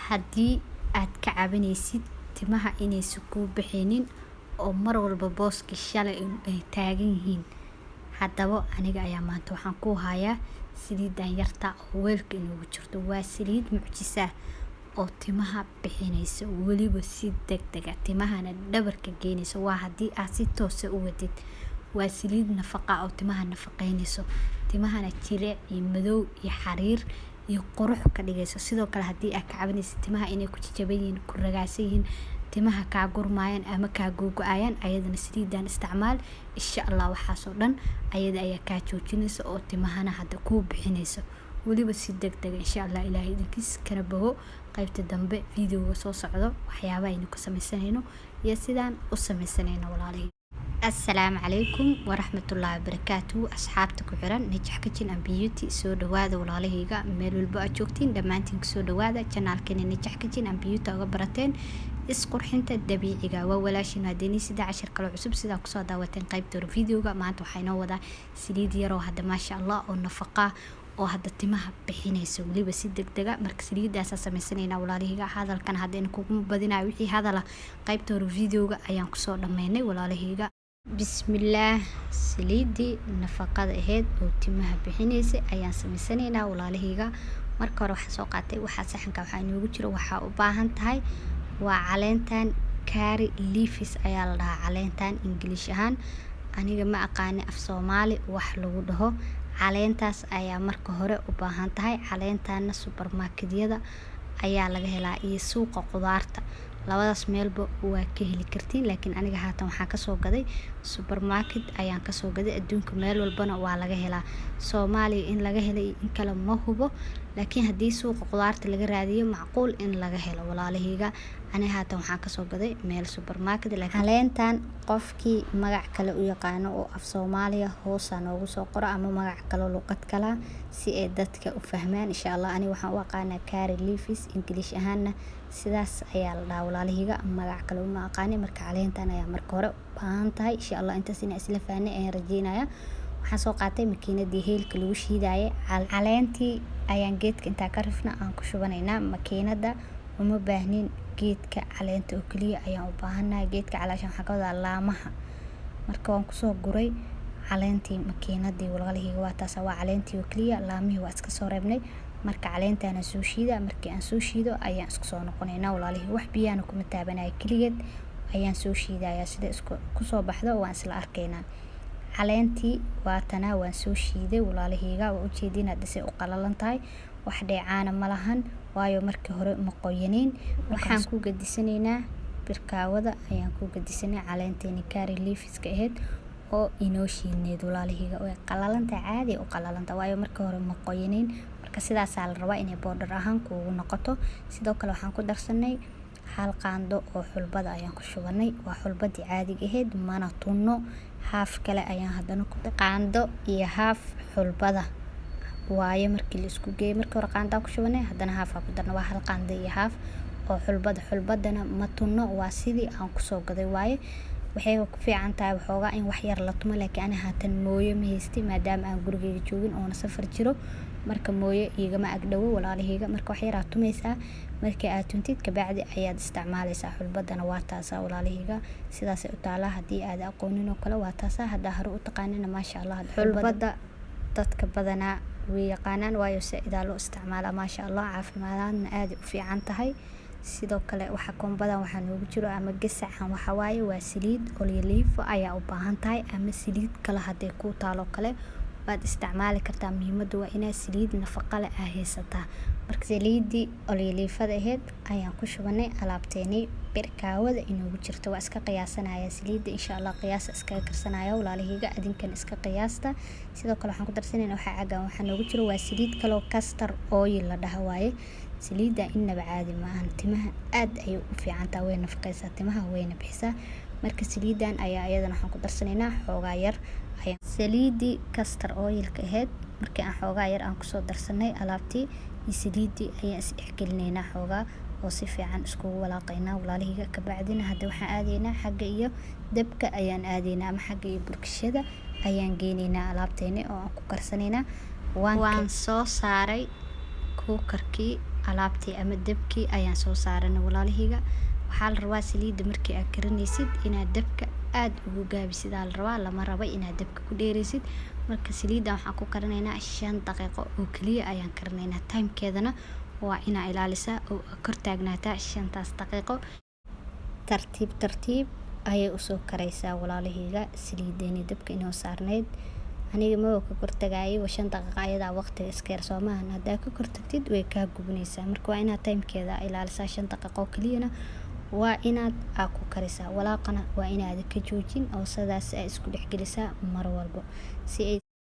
haddii aad ka cabanaysid timaha inaysan kuu bixinin oo mar walba booskii shalay ay taagan yihiin, haddaba aniga ayaa maanta waxaan ku hayaa saliidan yarta oo weelka inoogu jirto. Waa saliid mucjisa oo timaha bixinaysa weliba si degdeg ah, timahana dhabarka geynaysa. Waa haddii aad si toos ah u wadid. Waa saliid nafaqa oo timaha nafaqeynayso, timahana jileec iyo madow iyo xariir iyo qurux ka dhigayso. Sidoo kale haddii aad ka cabanaysid timaha inay ku jajaban yihiin, ku ragaasan yihiin, timaha kaa gurmayaan ama kaa gogo'ayaan, ayadana saliidan isticmaal. Insha Allah waxaasoo dhan ayada ayaa kaa joojinaysa oo timahana hadda kuu bixinayso weliba si degdeg ah. Insha Allah ilaahay idinkiis kana bogo qaybta dambe videoga soo socdo waxyaabaha aynu ka samaysanayno iyo sidaan u samaysanayno walaalahay. Assalaamu calaykum waraxmatullaahi wabarakaatuhu. Asxaabta ku xiran Najax Kitchen and Beauty, soo dhawaada walaalahayga meel walba aad joogtiin, dhammaantiin soo dhawaada channelkeena Najax Kitchen and Beauty uga barateen isqurxinta dabiiciga. Waa walaashin haddii sida cashar kale cusub sida ku soo daawateen qaybta hore videoga. Maanta waxay noo wadaa saliid yar oo hadda maasha Allah oo nafaqa oo hadda timaha bixinaysa weliba si degdeg ah. Marka saliidaas samaysanayna walaalahayga, hadalkan hadda in kugu badinayo wixii hadala qaybta hore videoga ayaan ku soo dhameynay walaalahayga. Bismillah, saliidii nafaqada ahayd oo timaha bixinaysa ayaan samaysanayna walaalahayga. Marka hore waxaan soo qaatay waxa saxanka waxa inoogu jiro, waxa u baahan tahay waa caleentan curry leaves ayaa la dhahaa caleentan English ahaan, aniga ma aqaani af Soomaali wax lagu dhaho. Caleentaas ayaa marka hore u baahan tahay. Caleentana supermarketyada ayaa laga helaa iyo suuqa qudaarta, labadaas meelba waa ka heli kartiin. Laakiin aniga haatan waxaan ka soo gaday supermarket ayaan ka soo gaday. Adduunka meel walbana waa laga helaa. Soomaaliya in laga helay in kala ma hubo, laakiin haddii suuqa qudaarta laga raadiyo macquul in laga helo walaalahayga. Aniga haatan waxaan ka soo gaday meel supermarket. Laakiin caleentan qofkii magac kale u yaqaano oo af Soomaaliya hoos noogu soo qoro ama magac kale luqad kale si ay dadka u fahmaan. Insha Allah aniga waxaan u aqaanaa curry leaves English ahaana sidaas ayaa la dhahaa walaalahayga, magac kale uma aqaani. Marka caleentan ayaa marka hore u baahan tahay. Insha Allah intaas inaan isla fahnay ayaan rajeynayaa. Waxaan soo qaatay makiinadii heelka lagu shiidaayay. Caleentii ayaan geedka inta ka rifna aan ku shubanaynaa makiinada. Uma baahnin geedka caleenta oo kaliya ayaan u baahanahay. Geedka calaashan waxaa ka wada laamaha. Marka waan ku soo guray caleentii makiinadii walaalahayga, waa taas waa caleentii oo kaliya, laamihii waa iska soo reebnay. Marka caleentan soo shiida, markii aan soo shiido ayaan isku soo noqonaynaa walaalahayga. Wax biyana kuma taabanayo, kaligeed ayaan soo shiidayaa sida isku ku soo baxdo waan isla arkaynaa. Caleentii waatana waan soo shiiday walaalahayga. Waa u jeedin hadda si u qalalan tahay, wax dheecaana ma lahan waayo markii hore ma qoyanayn. Waxaan ku gadisanaynaa birkaawada ayaan ku gadisanay caleenteeni curry leaves ka ahayd oo inoo shiidneed walaalahayga. Way qalalan tahay, caadi u qalalan tahay waayo markii hore ma qoyanayn. Marka sidaas la rabaa inay powder ahaan kuugu noqoto. Sidoo kale waxaan ku darsanay hal qaando oo xulbada ayaan ku shubanay. Waa xulbadii caadiga ahayd, mana tunno. Haaf kale ayaan haddana ku qaando iyo haaf xulbada waayo markii la isku geeyo. Markii hore qaando ku shubanay haddana haaf ku darna. Waa hal qaando iyo haaf oo xulbada. Xulbadana ma tunno, waa sidii aan ku soo gaday waaye. Waxay ku fiican tahay waxoogaa in wax yar la tumo. Laakiin ani haatan mooyo ma haystay maadaama aan gurigeyga joogin oo safar jiro. Marka mooyo igama ag dhawo walaalahayga. Marka wax yar aad tumaysaa, markii aad tuntid ka bacdi ayaad isticmaalaysaa. Xulbadana waa taas walaalahayga, sidaas ay u taalaa. Haddii aad aqoonin oo kale waa taas. Hadda hore u taqaanina maasha Allah. Xulbada dadka badanaa way yaqaanaan waayo sida loo isticmaalo maasha Allah, caafimaadna aad u fiican tahay. Sidoo kale waxa kombadan waxa noogu jiro ama gasacan waxa waaye waa saliid olive ayaa u baahan tahay ama saliid kale haday ku taalo kale waad isticmaali kartaa. Muhiimadu waa inaad saliid nafaqa leh haysataa. Marka saliidii olive ahayd ayaan ku shubanay alaabteeni birkaawada inoogu jirto. Waa iska qiyaasanaya saliida insha Allah, qiyaas iska karsanaya walaalahayga, adinkan iska qiyaasta. Sidoo kale waxaan ku darsanaynaa waxa cagaan waxa noogu jiro waa saliid kale oo castor oil la dhaho waaye. Saliida inaba caadi ma ahan, timaha aad ay u fiican tahay, way nafaqaysaa timaha wayna bixisaa. Marka saliidan ayaa ayadana waxaan ku darsanaynaa xoogaa yar ayaan saliidii castor oil ka ahayd. Markii aan xoogaa yar aan ku soo darsanay alaabtii iyo saliidii ayaan is dhexgelinaynaa xoogaa oo si fiican isku walaaqaynaa walaalahayga. Ka bacdina hadda waxaan aadaynaa xagga iyo dabka ayaan aadaynaa ama xagga iyo burkashada ayaan geynaynaa alaabteeni oo aan ku karsanaynaa. Waan soo saaray kuukarkii alaabtii ama dabkii ayaan soo saaranay walaalahayga. waxaa la rabaa saliidda markii aad karinaysid inaad dabka aad ugu gaabisid aa la rabaa, lama rabo inaad dabka ku dheeraysid. marka saliidda waxaan ku karinaynaa 5 daqiiqo oo kaliya ayaan karinaynaa. timekeedana waa inaa ilaalisaa oo kor taagnaataa 5taas daqiiqo. tartiib tartiib ayay usoo karaysaa walaalahayga. saliideeni dabka inoo saarneyd aniga ma ka kortagaayay 5 daqiiqo ayadaa waqtiga iska yar Soomahan hadaa ka kortagtid way ka gubnaysaa. marka waa inaad timekeeda ilaalisaa 5 daqiiqo kaliyana waa inaad ku karisaa. walaaqana waa inaad ka joojin oo sidaas ay isku dhexgelisaa mar walba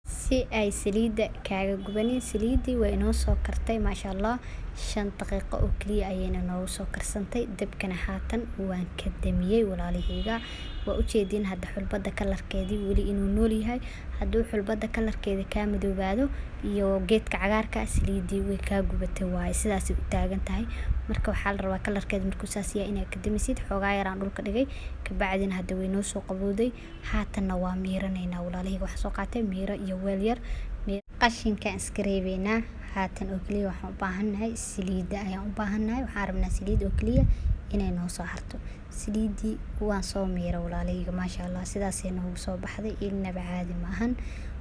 si ay saliidda kaaga gubanin. saliiddii way inoo soo kartay maasha Allah. 5 daqiiqo oo kaliya ayayna noogu soo karsantay. dabkana haatan waan ka damiyay walaalahayga. waa u jeedin hadda xulbada kalarkeedii weli inuu nool yahay. hadduu xulbada kalarkeeda ka madoobaado iyo geedka cagaarka saliiddii way ka gubatay waaye sidaas u taagan tahay. marka waxaa la rabaa kalarkeeda markuu saas yahay inaad ka damisid. xoogaa yaraan dhulka dhigay kabacdina hadda way noo soo qabowday. haatanna waa miiranaynaa walaalahayga. waxaan soo qaatay miiro iyo weel yar. qashinka iska reebaynaa. haatan oo kaliya waxaan u baahanahay saliidda ayaan u baahanahay. waxaan rabnaa saliid oo kaliya inay noo soo harto. saliiddii waan soo miiray walaalahayga maasha Allah. sidaasay noogu soo baxday inaba caadi ma ahan.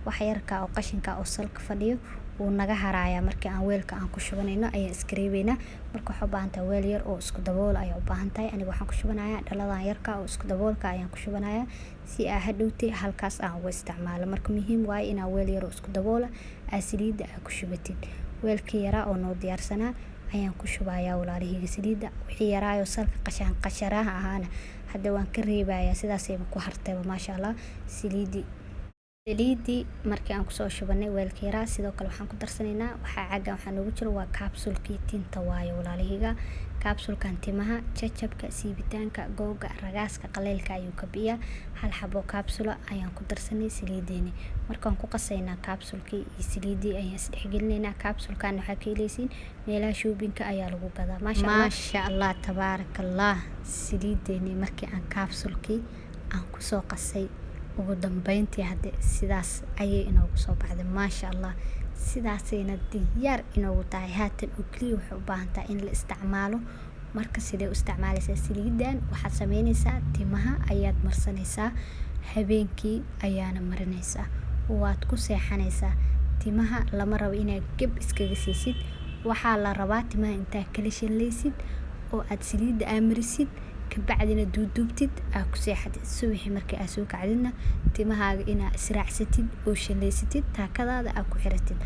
wax yarka oo qashinka oo salka fadhiyo wuu naga haraaya markii aan weelka aan ku shubanayno ayaan iska reebaynaa. marka waxaa u baahan tahay weel yar oo isku dabool ayaa u baahan tahay. aniga waxaan ku shubanayaa dhaladan yarka oo isku daboolka ayaan ku shubanayaa si aa hadhowtay halkaas aan uga isticmaalo. marka muhiim waaye inaa weel yar oo isku daboola aa saliidda aa ku shubatid. weelkii yaraa oo noo diyaarsanaa ayaan ku shubayaa walaalahayga saliidda. wixii yaraayo salka qasharaha ahaana hadda waan ka reebayaa. sidaasay ku hartay maasha Allah. saliiddii markii aan kusoo shubanay weelka yaraa sidoo kale waxaan ku darsanaynaa waxaa noogu jiro waa capsule-kii tinta waaye walaalahayga. capsule-kan timaha jajabka siibitaanka googa ragaaska qaleelka ayuu ka biyaa. hal xabo capsule ayaan ku darsanay saliideeni. markaan ku qasaynaa capsule-kii iyo saliiddii ayaan isdhexgelinaynaa. capsule-kan waxaa ka helaysiin meelaha shopping-ka ayaa lagu gadaa maasha Allah tabaarakallah. saliideeni markii aan capsule-kii aan kusoo qasay ugu dambeyntii hadda sidaas ayay inoogu soo baxday maasha Allah. sidaasayna diyaar inoogu tahay. haatan oo kaliya waxay u baahan tahay in la isticmaalo. marka sidee u isticmaalaysaa saliiddan? waxaad samaynaysaa timaha ayaad marsanaysaa. habeenkii ayaana marinaysaa. waad ku seexanaysaa. timaha lama rabo inaad gab iskaga siisid. waxaa la rabaa timaha intaa kala shanlaysid oo aad saliidda aamarisid kabacdina duuduubtid aa ku seexatid. subaxii markii aa soo kacdidna timahaaga inaa israacsatid oo shalaysatid taakadaada aa ku xiratid.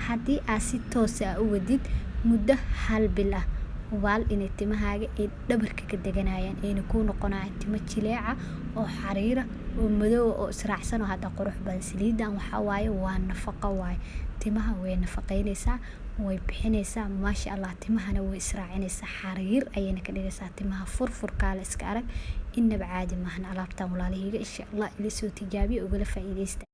haddii aa si toos ah u wadid muddo 1 bil ah hubaal inay timahaaga ay dhabarka ka deganayaan ayna kuu noqonayaan timo jileeca oo xariira oo madow oo israacsan oo hadda qurux badan. saliiddan waxaa waaye waa nafaqo waaye. timaha way nafaqaynaysaa way bixinaysaa maasha Allah. timahana way israacinaysaa xariir ayayna ka dhigaysaa. timaha furfurka la iska arag inaba caadi maahan. alaabtan walaalahayga insha Allah ila soo tijaabiyo ugala faa'iideysta.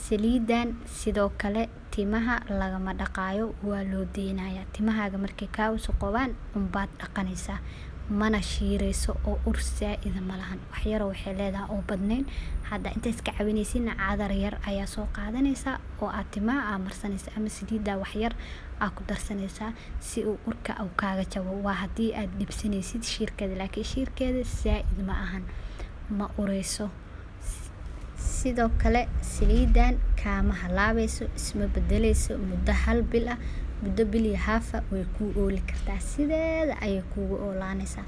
saliiddan sidoo kale timaha lagama dhaqaayo waa loo deynayaa. timahaaga markay kaa wasaqoobaan unbaad dhaqanaysaa mana shiirayso oo ur saa'ida ma lahan. wax yar waxay leedahay oo badnayn. hadda inta iska cabinaysiina cadar yar ayaa soo qaadanaysaa oo aad timaha marsanaysaa ama saliidda wax yar aa ku darsanaysaa si uu urka uu kaaga jabo. waa haddii aad dhibsanaysid shiirkeeda laakiin shiirkeeda saa'id ma ahan ma urayso. sidoo kale saliiddan kaama halaabayso isma bedelayso muddo 1 bil ah muddo bil iyo haafa way kuu ooli kartaa. sideeda ayay kuugu oolaanaysaa.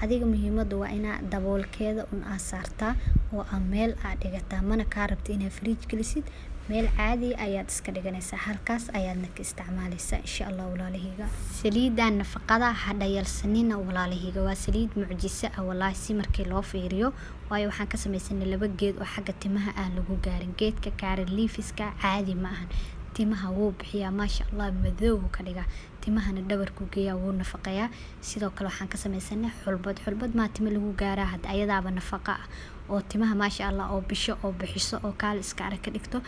adiga muhiimadu waa inaa daboolkeeda aa saartaa oo aa meel aa dhigataa. mana kaa rabto inaa fridge gelisid. meel caadi ayaad iska dhiganaysaa. halkaas ayaadna ka isticmaalaysaa insha Allah walaalahayga. saliiddan nafaqada ha dhayalsanina walaalahayga. waa saliid mucjiso ah wallahi si markii loo fiiriyo. waayo waxaan ka samaysanay 2 geed oo xagga timaha aan lagu gaarin. geedka Karen Leafiska caadi ma ahan. timaha wuu bixiyaa maasha Allah madow ka dhigaa. timahana dhabarku geeyaa wuu nafaqeeyaa. sidoo kale waxaan ka samaysanay xulbad ma timo lagu gaaraa hadda ayadaaba nafaqa ah oo timaha maasha Allah oo bisho oo bixiso oo kaal iska arag ka dhigto.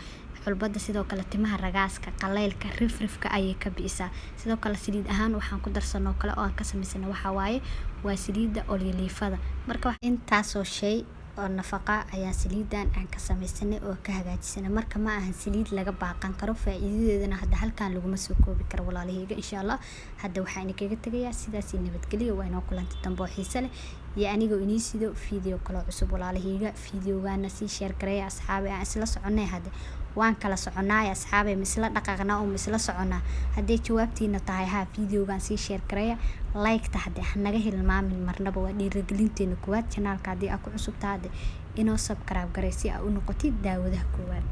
xulbada sidoo kale timaha ragaaska qaleelka rifrifka ayay ka biisaa. sidoo kale saliid ahaan waxaan ku darsanoo kale oo aan ka samaysanay waxa waaye waa saliidda oliifada. marka intaasoo shay oo nafaqa ayaan saliidan aan ka samaysanay oo ka hagaajisanay. Marka ma ahan saliid laga baaqan karo, faa'iidadeedana hadda halkaan laguma soo koobi karo walaalahayga. Insha Allah hadda waxaan kaga tagayaa sidaas nabadgelyo. waa inoo kulanta dambe oo xiiso leh iyo anigoo inii sido video kale cusub walaalahayga. Videogaana sii share gareeya asxaabi aan isla soconay hadda waan kala soconaay asxaabi misla dhaqaaqna oo misla socona. Haddii jawaabtiina tahay ha videogan sii share gareeya like ta hadda naga hilmaamin marnaba waa dhiirigelinteena koowaad channelka haddii aad ku cusub tahay inoo subscribe garee si aad u noqotid daawadaha koowaad.